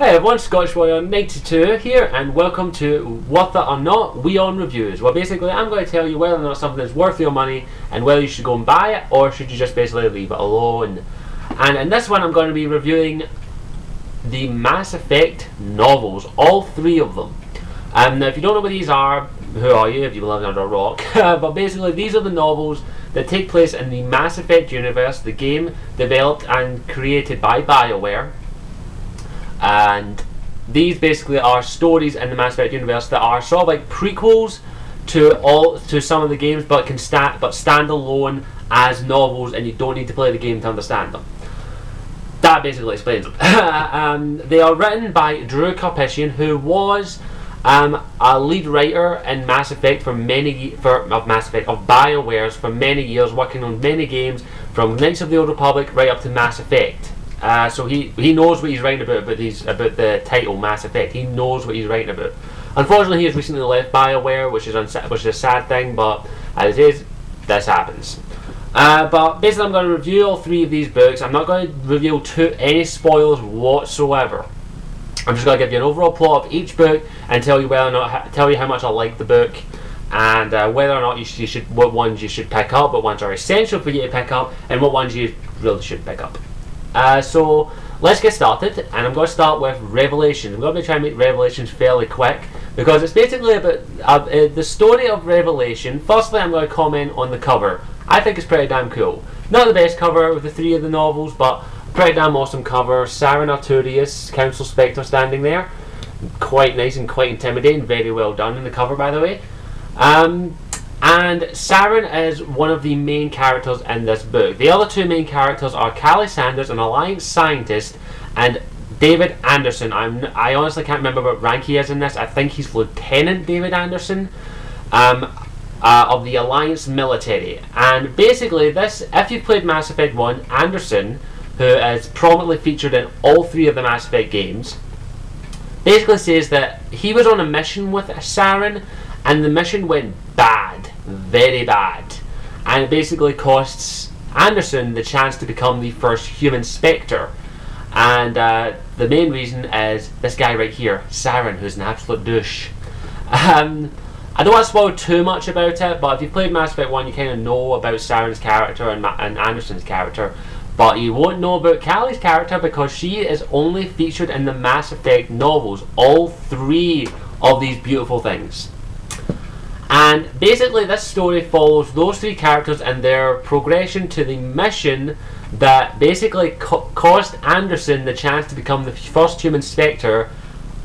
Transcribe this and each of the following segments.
Hey everyone, Scottish WION 92 here, and welcome to Worth It or Not WION Reviews. Well, basically I'm going to tell you whether or not something is worth your money and whether you should go and buy it or should you just basically leave it alone. And in this one I'm going to be reviewing the Mass Effect novels, all three of them. Now if you don't know what these are, who are you if you live under a rock? But basically these are the novels that take place in the Mass Effect universe, the game developed and created by BioWare. And these basically are stories in the Mass Effect universe that are sort of like prequels to some of the games, but stand alone as novels, and you don't need to play the game to understand them. That basically explains them. They are written by Karpyshyn, who was a lead writer in Mass Effect of BioWare's for many years, working on many games from Knights of the Old Republic right up to Mass Effect. So he knows what he's writing about the title Mass Effect. He knows what he's writing about. Unfortunately, he has recently left BioWare, which is a sad thing, but as it is, this happens. But basically, I'm going to review all three of these books. I'm not going to reveal any spoilers whatsoever. I'm just going to give you an overall plot of each book and tell you how much I like the book, and whether or not what ones you should pick up, what ones are essential for you to pick up, and what ones you really should pick up. So let's get started, and I'm going to start with Revelation. I'm going to be trying to make Revelations fairly quick because it's basically about the story of Revelation. Firstly, I'm going to comment on the cover. I think it's pretty damn cool. Not the best cover of the three of the novels, but a pretty damn awesome cover. Saren Arturius, Council Spectre standing there. Quite nice and quite intimidating. Very well done in the cover, by the way. And Saren is one of the main characters in this book. The other two main characters are Callie Sanders, an Alliance scientist, and David Anderson. I honestly can't remember what rank he is in this. I think he's Lieutenant David Anderson of the Alliance military. And basically this, if you've played Mass Effect 1, Anderson, who is prominently featured in all three of the Mass Effect games, basically says that he was on a mission with Saren, and the mission went bad, very bad, and it basically costs Anderson the chance to become the first human Spectre. And the main reason is this guy right here, Saren, who's an absolute douche. I don't want to spoil too much about it, but if you played Mass Effect 1 you kind of know about Saren's character and Anderson's character, but you won't know about Callie's character because she is only featured in the Mass Effect novels, all three of these beautiful things. And basically this story follows those three characters and their progression to the mission that basically cost Anderson the chance to become the first human Spectre,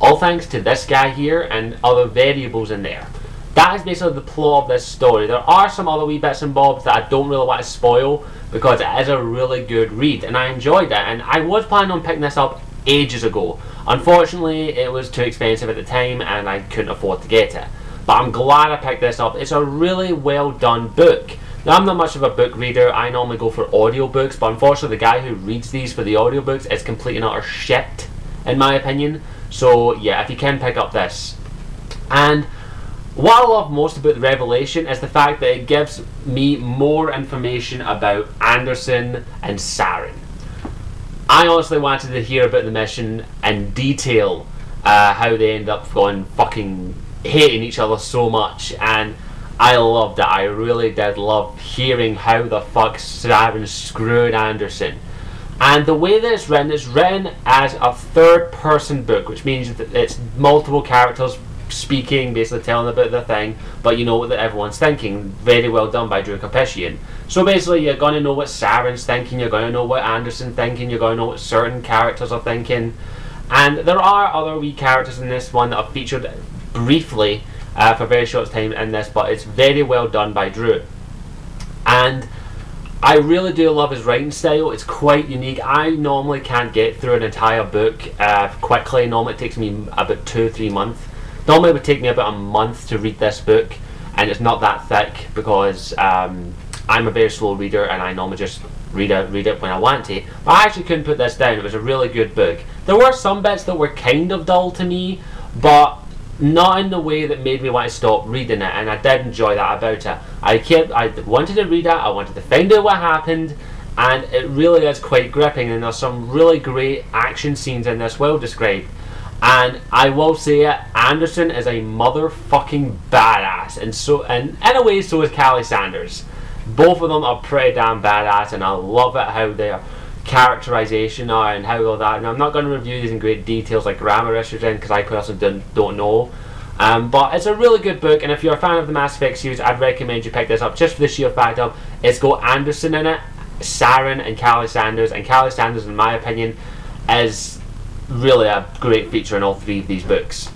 all thanks to this guy here and other variables in there. That is basically the plot of this story. There are some other wee bits and bobs that I don't really want to spoil because it is a really good read and I enjoyed it, and I was planning on picking this up ages ago. Unfortunately it was too expensive at the time and I couldn't afford to get it. But I'm glad I picked this up. It's a really well done book. Now I'm not much of a book reader. I normally go for audiobooks, but unfortunately the guy who reads these for the audiobooks is complete and utter shit, in my opinion. So yeah, if you can pick up this. And what I love most about Revelation is the fact that it gives me more information about Anderson and Saren. I honestly wanted to hear about the mission in detail, how they end up going fucking hating each other so much, and I loved it. I really did love hearing how the fuck Saren screwed Anderson. And the way that it's written as a third person book, which means that it's multiple characters speaking, basically telling about the thing, but you know what everyone's thinking. Very well done by Karpyshyn. So basically you're going to know what Saren's thinking, you're going to know what Anderson's thinking, you're going to know what certain characters are thinking. And there are other wee characters in this one that are featured briefly for a very short time in this, but it's very well done by Drew. And I really do love his writing style. It's quite unique. I normally can't get through an entire book quickly. Normally it takes me about 2-3 months. Normally it would take me about a month to read this book, and it's not that thick because I'm a very slow reader and I normally just read it when I want to. But I actually couldn't put this down. It was a really good book. There were some bits that were kind of dull to me, but not in the way that made me want to stop reading it, and I did enjoy that about it. I wanted to read it, I wanted to find out what happened, and it really is quite gripping, and there's some really great action scenes in this, well described. And I will say it, Anderson is a motherfucking badass, and in a way so is Callie Sanders. Both of them are pretty damn badass, and I love it how their characterization are and how all that. And I'm not going to review these in great details like grammar issues because I personally don't know. But it's a really good book, and if you're a fan of the Mass Effect series, I'd recommend you pick this up just for the sheer fact of it's got Anderson in it, Saren, and Callie Sanders. And Callie Sanders, in my opinion, is really a great feature in all three of these books.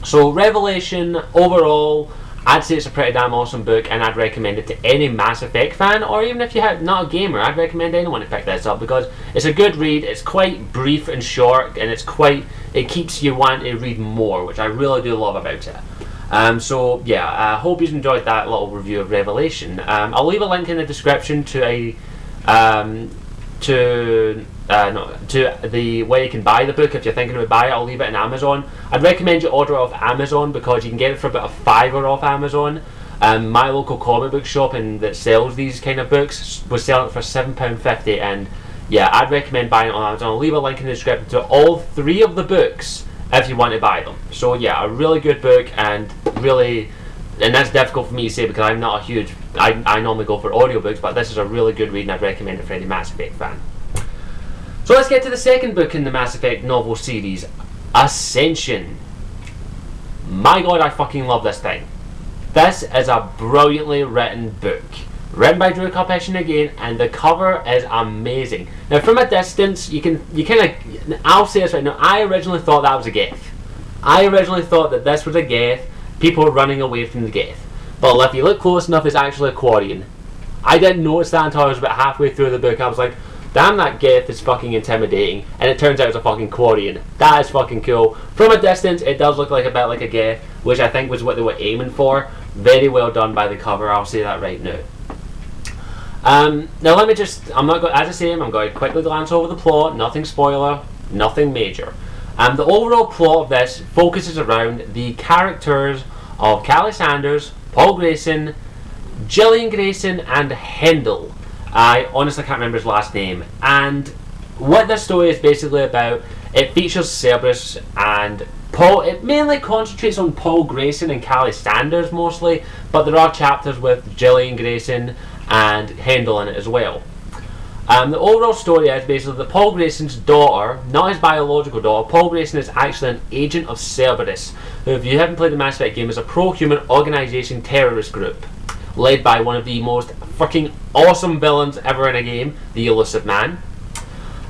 So Revelation, overall, I'd say it's a pretty damn awesome book, and I'd recommend it to any Mass Effect fan, or even if you're not a gamer, I'd recommend anyone to pick this up because it's a good read. It's quite brief and short, and it keeps you wanting to read more, which I really do love about it. So yeah, I hope you enjoyed that little review of Revelation. I'll leave a link in the description to the way you can buy the book if you're thinking about buying it. I'll leave it on Amazon. I'd recommend you order it off Amazon because you can get it for about $5 off Amazon. My local comic book shop that sells these kind of books was selling it for £7.50, and yeah, I'd recommend buying it on Amazon. I'll leave a link in the description to all three of the books if you want to buy them. So yeah, a really good book, and that's difficult for me to say because I'm not a huge, I normally go for audiobooks, but this is a really good read and I'd recommend it for any Mass Effect fan. So let's get to the second book in the Mass Effect novel series, Ascension. My god, I fucking love this thing. This is a brilliantly written book. Written by Karpyshyn again, and the cover is amazing. Now from a distance, I'll say this right now, I originally thought that was a Geth. I originally thought that this was a Geth, people running away from the Geth. But if you look close enough, it's actually a Quarian. I didn't notice that until I was about halfway through the book. I was like, damn, that Geth is fucking intimidating, and it turns out it's a fucking Quarian. That is fucking cool. From a distance, it does look like a bit like a Geth, which I think was what they were aiming for. Very well done by the cover, I'll say that right now. Now let me just, I'm going to quickly glance over the plot, nothing spoiler, nothing major. The overall plot of this focuses around the characters of Callie Sanders, Paul Grayson, Gillian Grayson, and Hendel. I honestly can't remember his last name. And what this story is basically about, it features Cerberus and Paul. It mainly concentrates on Paul Grayson and Callie Sanders mostly, but there are chapters with Gillian Grayson and Hendel in it as well. The overall story is basically that Paul Grayson's daughter, not his biological daughter, Paul Grayson is actually an agent of Cerberus, who, if you haven't played the Mass Effect game, is a pro-human organisation terrorist group, led by one of the most fucking awesome villains ever in a game, the Elusive Man.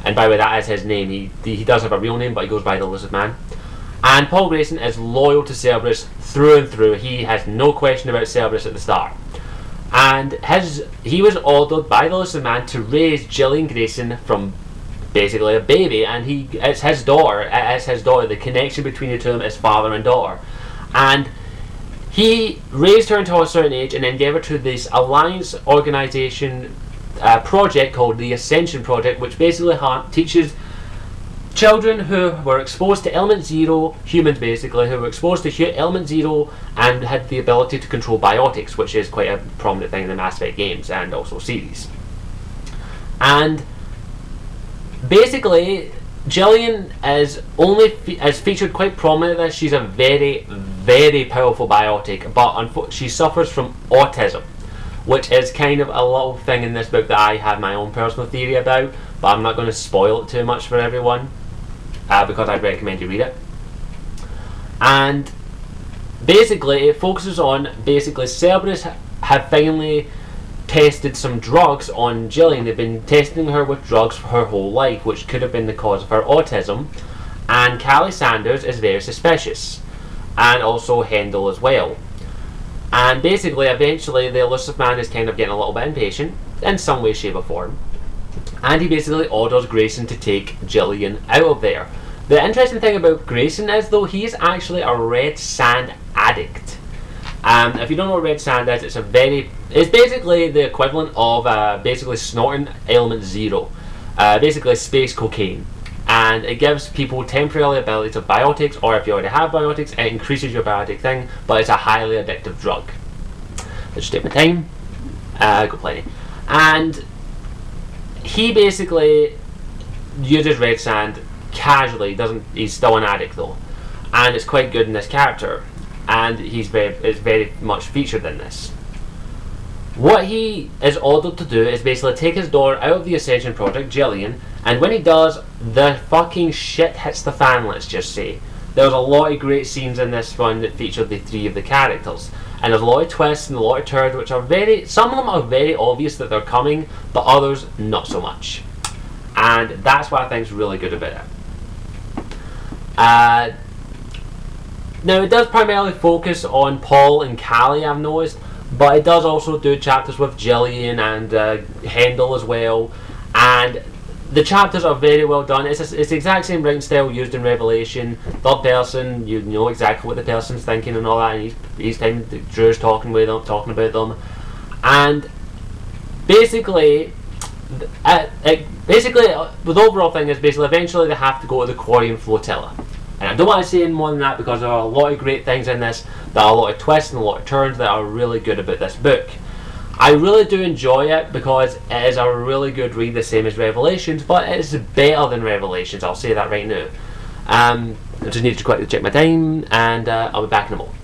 And by the way, that is his name. He does have a real name, but he goes by the Elusive Man. And Paul Grayson is loyal to Cerberus through and through. He has no question about Cerberus at the start. And he was ordered by the Elusive Man to raise Gillian Grayson from basically a baby, and it's his daughter. The connection between the two of them is father and daughter. And he raised her until a certain age and then gave her to this alliance organisation project called the Ascension Project, which basically teaches children who were exposed to Element Zero, humans basically, who were exposed to Element Zero and had the ability to control biotics, which is quite a prominent thing in the Mass Effect games and also series. And basically, Gillian is featured quite prominently. She's a very, very powerful biotic, but she suffers from autism, which is kind of a little thing in this book that I have my own personal theory about, but I'm not going to spoil it too much for everyone, because I'd recommend you read it. And basically, it focuses on, Cerberus have finally tested some drugs on Gillian. They've been testing her with drugs for her whole life, which could have been the cause of her autism. And Callie Sanders is very suspicious, and also Hendel as well. And basically, eventually, the Elusive Man is kind of getting a little bit impatient in some way, shape, or form. And he basically orders Grayson to take Gillian out of there. The interesting thing about Grayson is, though, he is actually a red sand addict. If you don't know what red sand is, it's basically the equivalent of basically snorting Element Zero, basically space cocaine. And it gives people temporary ability to biotics, or if you already have biotics, it increases your biotic thing, but it's a highly addictive drug. Let's take my time. Got plenty. And he basically uses red sand, casually. He's still an addict though, and it's quite good in this character, and it's very much featured in this. What he is ordered to do is basically take his daughter out of the Ascension project, Jillian, and when he does, the fucking shit hits the fan, let's just say. There's a lot of great scenes in this one that feature the three of the characters, and there's a lot of twists and a lot of turns which are some of them are very obvious that they're coming, but others not so much. And that's what I think is really good about it. Now it does primarily focus on Paul and Callie, I've noticed, but it does also do chapters with Jillian and Hendel as well, and the chapters are very well done. It's the exact same writing style used in Revelation. Third person, you know exactly what the person's thinking and all that, and each time Drew's talking about them, and basically the overall thing is basically eventually they have to go to the Quarian Flotilla. And I don't want to say any more than that because there are a lot of great things in this. There are a lot of twists and a lot of turns that are really good about this book. I really do enjoy it because it is a really good read, the same as Revelations, but it is better than Revelations, I'll say that right now. I just need to quickly check my time, and I'll be back in a moment.